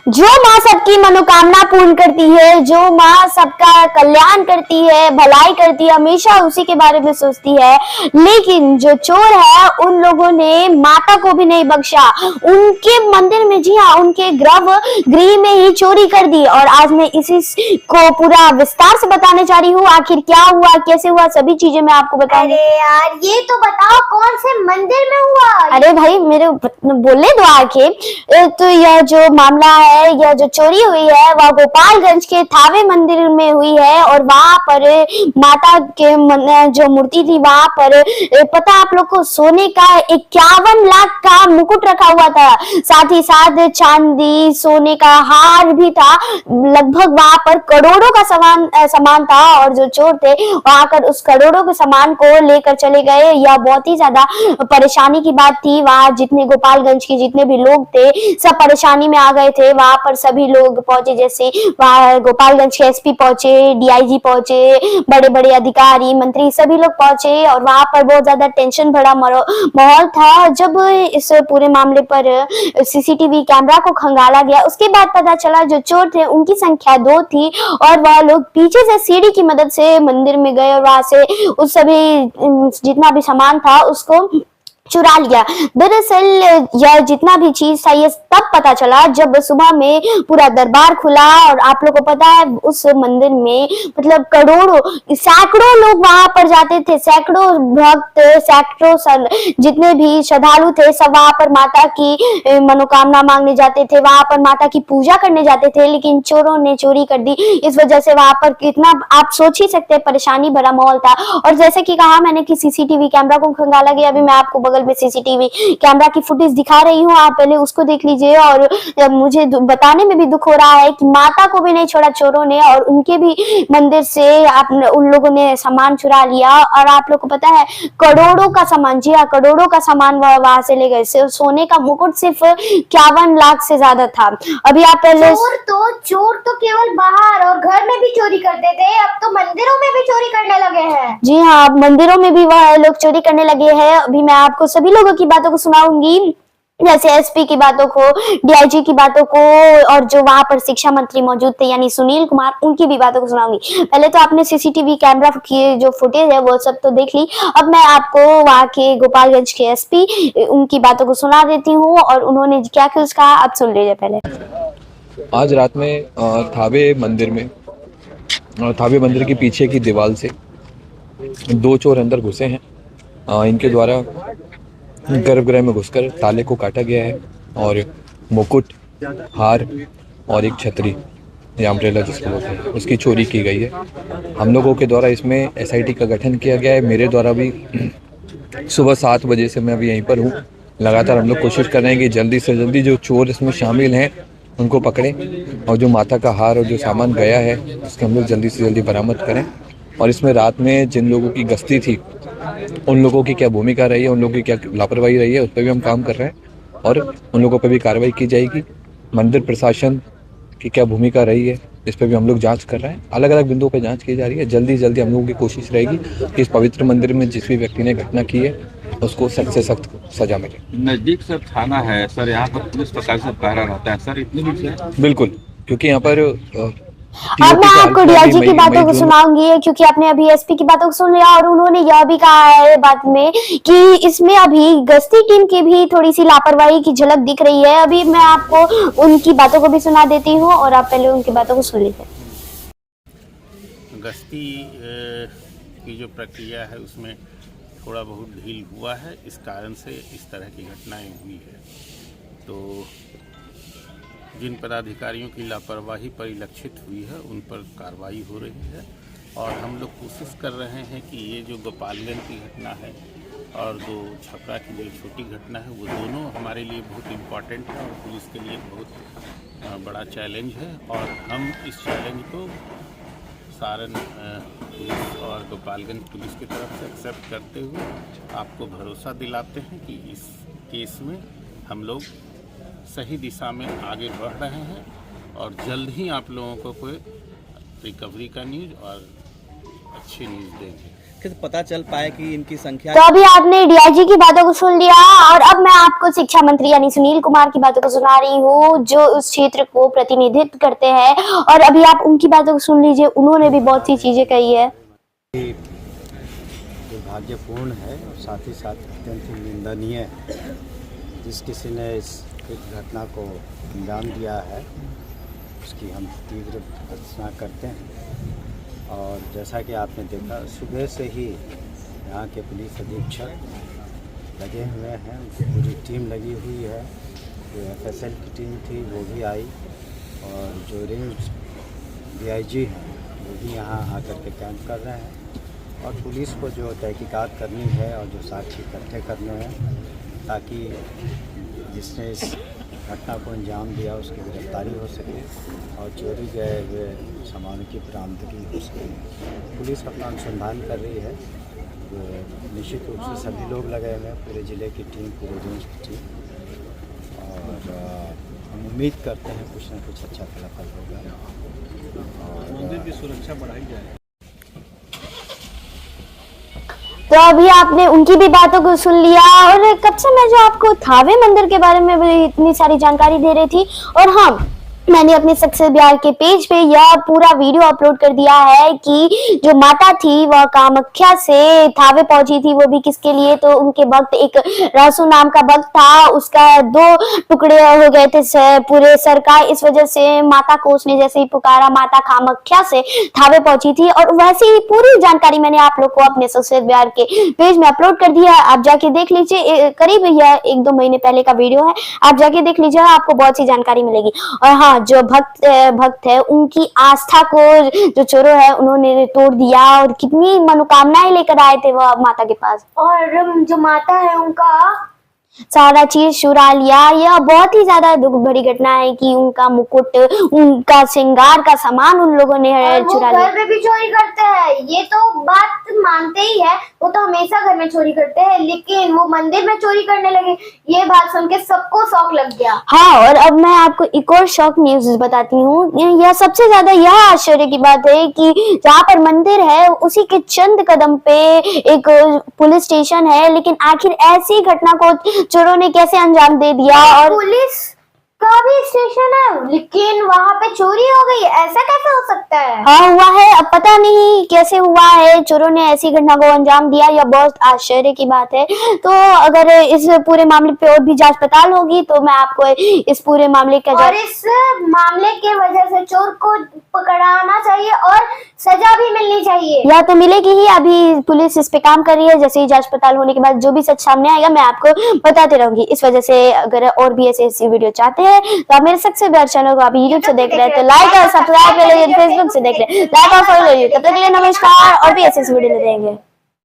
जो माँ सबकी मनोकामना पूर्ण करती है, जो माँ सबका कल्याण करती है, भलाई करती है, हमेशा उसी के बारे में सोचती है। लेकिन जो चोर है उन लोगों ने माता को भी नहीं बख्शा, उनके मंदिर में, जी हाँ, उनके गृह में ही चोरी कर दी। और आज मैं इसी को पूरा विस्तार से बताने जा रही हूँ। आखिर क्या हुआ, कैसे हुआ, सभी चीजें मैं आपको बताऊंगी। अरे यार ये तो बताओ कौन से मंदिर में हुआ? अरे भाई मेरे बोलने दो आके। तो यह जो मामला है, यह जो चोरी हुई है वह गोपालगंज के थावे मंदिर में हुई है। और वहां पर माता के जो मूर्ति थी वहां पर पता आप लोग को सोने का 51 लाख का मुकुट रखा हुआ था, साथ ही साथ चांदी सोने का हार भी था। लगभग वहां पर करोड़ों का सामान था। और जो चोर थे वहां कर उस करोड़ों के सामान को लेकर चले गए। यह बहुत ही ज्यादा परेशानी की बात थी। वहां जितने गोपालगंज के जितने भी लोग थे सब परेशानी में आ गए थे। वहां पर सभी लोग पहुंचे, जैसे वहां गोपालगंज के एसपी पहुंचे, डीआईजी पहुंचे, बड़े बड़े अधिकारी मंत्री सभी लोग पहुंचे। और वहां पर बहुत ज्यादा टेंशन भरा माहौल था। जब इस पूरे मामले पर सीसीटीवी कैमरा को खंगाला गया उसके बाद पता चला जो चोर थे उनकी संख्या 2 थी। और वह लोग पीछे से सीढ़ी की मदद से मंदिर में गए और वहां से उस सभी जितना भी सामान था उसको चुरा लिया। दरअसल यह जितना भी चीज था ये तब पता चला जब सुबह में पूरा दरबार खुला। और आप लोग को पता है उस मंदिर में मतलब करोड़ों सैकड़ों लोग वहां पर जाते थे, सैकड़ों भक्त, सैकड़ों जितने भी श्रद्धालु थे सब वहां पर माता की मनोकामना मांगने जाते थे, वहां पर माता की पूजा करने जाते थे। लेकिन चोरों ने चोरी कर दी। इस वजह से वहां पर कितना आप सोच ही सकते हैं परेशानी भरा माहौल था। और जैसे कि कहा मैंने कि सीसीटीवी कैमरा को खंगाला गया। अभी मैं आपको बगल में सीसीटीवी कैमरा की फुटेज दिखा रही हूँ, आप पहले उसको देख लीजिए। और मुझे बताने में भी दुख हो रहा है कि माता को भी नहीं छोड़ा चोरों ने और उनके भी मंदिर से उन लोगों ने सामान चुरा लिया। और आप लोग को पता है करोड़ों का सामान, जी हाँ, करोड़ों का सामान वहां से ले गए। सोने का मुकुट सिर्फ 51 लाख से ज्यादा था। अभी आप पहले चोर तो केवल बाहर और घर में भी चोरी करते थे, अब तो मंदिरों में भी चोरी करने लगे हैं। जी हाँ, मंदिरों में भी वह लोग चोरी करने लगे हैं। अभी मैं आपको सभी लोगों की बातों को सुनाऊंगी, जैसे एसपी की बातों को, डीआईजी की बातों को, और जो वहां पर शिक्षा मंत्री मौजूद थे यानी सुनील कुमार, उनकी भी बातों को सुनाऊंगी। पहले तो आपने सीसीटीवी कैमरा की जो फुटेज है वो सब तो देख ली। अब मैं आपको वहां के गोपालगंज के एसपी उनकी बातों को सुना देती हूँ और उन्होंने क्या कुछ कहा आप सुन लीजिए। पहले आज रात में थावे मंदिर के पीछे की दीवार से 2 चोर अंदर घुसे हैं। इनके द्वारा गर्भगृह में घुसकर ताले को काटा गया है और मुकुट, हार और एक छतरी या अम्ब्रेला जिसको बोलते हैं उसकी चोरी की गई है। हम लोगों के द्वारा इसमें एसआईटी का गठन किया गया है। मेरे द्वारा भी सुबह 7 बजे से मैं अभी यहीं पर हूँ। लगातार हम लोग कोशिश कर रहे हैं कि जल्दी से जल्दी जो चोर इसमें शामिल हैं उनको पकड़ें और जो माता का हार और जो सामान गया है उसके हम लोग जल्दी से जल्दी बरामद करें। और इसमें रात में जिन लोगों की गश्ती थी उन लोगों की क्या भूमिका रही है, उन लोगों की क्या लापरवाही रही है, उस पर भी हम काम कर रहे हैं और उन लोगों पर भी कार्रवाई की जाएगी। मंदिर प्रशासन की क्या भूमिका रही है इस पर भी हम लोग जांच कर रहे हैं। अलग अलग बिंदुओं पर जांच की जा रही है। जल्दी जल्दी हम लोगों की कोशिश रहेगी कि इस पवित्र मंदिर में जिस भी व्यक्ति ने घटना की है उसको सख्त से सख्त सजा मिले। नजदीक सर थाना है सर, यहाँ पर पुलिस प्रकार से पहरा रहता है सर, इतनी भी है? बिल्कुल, क्योंकि यहाँ पर अब मैं आपको डीआईजी की बातों को सुनाऊंगी क्योंकि आपने अभी एसपी की बातों को सुन लिया। और उन्होंने यह भी कहा है बात में कि इसमें अभी गश्ती टीम की भी थोड़ी सी लापरवाही की झलक दिख रही है। अभी मैं आपको उनकी बातों को भी सुना देती हूँ और आप पहले उनकी बातों को सुन लीजिए। गश्ती की जो प्रक्रिया है उसमें थोड़ा बहुत ढील हुआ है, इस कारण से इस तरह की घटनाएं हुई है। तो जिन पदाधिकारियों की लापरवाही परिलक्षित हुई है उन पर कार्रवाई हो रही है। और हम लोग कोशिश कर रहे हैं कि ये जो गोपालगंज की घटना है और जो छपरा की जो छोटी घटना है वो दोनों हमारे लिए बहुत इम्पॉर्टेंट है और पुलिस के लिए बहुत बड़ा चैलेंज है। और हम इस चैलेंज को सारण पुलिस और गोपालगंज पुलिस की तरफ से एक्सेप्ट करते हुए आपको भरोसा दिलाते हैं कि इस केस में हम लोग सही दिशा में आगे बढ़ रहे हैं और जल्द ही आप लोगों को कोई रिकवरी का न्यूज़ और अच्छी न्यूज़ देंगे। कैसे पता चल पाए कि इनकी संख्या। तो अभी आपने डीआईजी की बातों को सुन लिया और अब मैं आपको शिक्षा मंत्री यानी सुनील कुमार की बातों को सुना रही हूँ, जो उस क्षेत्र को प्रतिनिधित्व करते हैं। और अभी आप उनकी बातों को सुन लीजिए, उन्होंने भी बहुत सी चीजें कही है। दुर्भाग्यपूर्ण है और साथ ही साथ अत्यंत ही निंदनीय है। जिस किसी ने इस घटना को अंजाम दिया है उसकी हम तीव्र भर्त्सना करते हैं। और जैसा कि आपने देखा, सुबह से ही यहाँ के पुलिस अधीक्षक लगे हुए हैं, उनकी पूरी टीम लगी हुई है। जो एफएसएल की टीम थी वो भी आई और जो रेंज डीआईजी हैं वो भी यहाँ आकर के कैंप कर रहे हैं। और पुलिस को जो तहकीकात करनी है और जो साक्ष्य इकट्ठे करने हैं ताकि जिसने इस घटना को अंजाम दिया उसकी गिरफ्तारी हो सके और चोरी गए हुए सामानों की बरामदगी हो सके। पुलिस अपना अनुसंधान कर रही है। वो निश्चित रूप से सभी लोग लगे हुए हैं, पूरे ज़िले की टीम, पूरे रेंज की टीम। और हम उम्मीद करते हैं कुछ न कुछ अच्छा फलाफल होगा और मंदिर की सुरक्षा बढ़ाई जाए। तो अभी आपने उनकी भी बातों को सुन लिया और कब से मैं जो आपको थावे मंदिर के बारे में भी इतनी सारी जानकारी दे रही थी। और हाँ, मैंने अपने सक्सेस बिहार के पेज पे यह पूरा वीडियो अपलोड कर दिया है कि जो माता थी वह कामाख्या से थावे पहुंची थी, वो भी किसके लिए। तो उनके भक्त, एक रासू नाम का भक्त था, उसका 2 टुकड़े हो गए थे पूरे सर का। इस वजह से माता को उसने जैसे ही पुकारा, माता कामाख्या से थावे पहुंची थी। और वैसे ही पूरी जानकारी मैंने आप लोग को अपने सक्सेस बिहार के पेज में अपलोड कर दिया है, आप जाके देख लीजिए। करीब यह 1-2 महीने पहले का वीडियो है, आप जाके देख लीजिए, आपको बहुत सी जानकारी मिलेगी। और हाँ, जो भक्त है उनकी आस्था को जो चोरों है उन्होंने तोड़ दिया और कितनी मनोकामनाएं लेकर आए थे वह माता के पास। और जो माता है उनका सारा चीज चुरा लिया। यह बहुत ही ज्यादा दुख भरी घटना है कि उनका मुकुट, उनका श्रृंगार का सामान उन लोगों ने चुरा लिया। घर में भी चोरी करते हैं, ये तो बात मानते ही है, वो तो हमेशा घर में चोरी करते हैं, लेकिन वो मंदिर में चोरी करने लगे, ये बात सुन के सबको शौक लग गया। हाँ, और अब मैं आपको एक और शॉक न्यूज बताती हूँ। यह सबसे ज्यादा यह आश्चर्य की बात है कि जहाँ पर मंदिर है उसी के चंद कदम पे एक पुलिस स्टेशन है, लेकिन आखिर ऐसी घटना को चोरों ने कैसे अंजाम दे दिया। और पुलिस का भी स्टेशन है लेकिन वहाँ पे चोरी हो गई, ऐसा कैसे हो सकता है? हाँ, हुआ है, अब पता नहीं कैसे हुआ है, चोरों ने ऐसी घटना को अंजाम दिया, यह बहुत आश्चर्य की बात है। तो अगर इस पूरे मामले पे और भी जांच पड़ताल होगी तो मैं आपको इस पूरे मामले का और इस मामले के वजह से चोर को पकड़ाना चाहिए और सजा भी मिलनी चाहिए। या तो मिलेगी ही, अभी पुलिस इस पे काम कर रही है। जैसे ही जांच पड़ताल होने के बाद जो भी सच सामने आएगा मैं आपको बताते रहूंगी। इस वजह से अगर और भी ऐसे वीडियो चाहते हैं तो आप मेरे सक्सेस बिहार चैनल को आप यूट्यूब से देख रहे हैं तो लाइक और सब्सक्राइब कर लीजिए, फेसबुक से देख रहे हैं लाइक और फॉलो लीजिए। तब तक के लिए नमस्कार, और भी ऐसे वीडियो ले देंगे।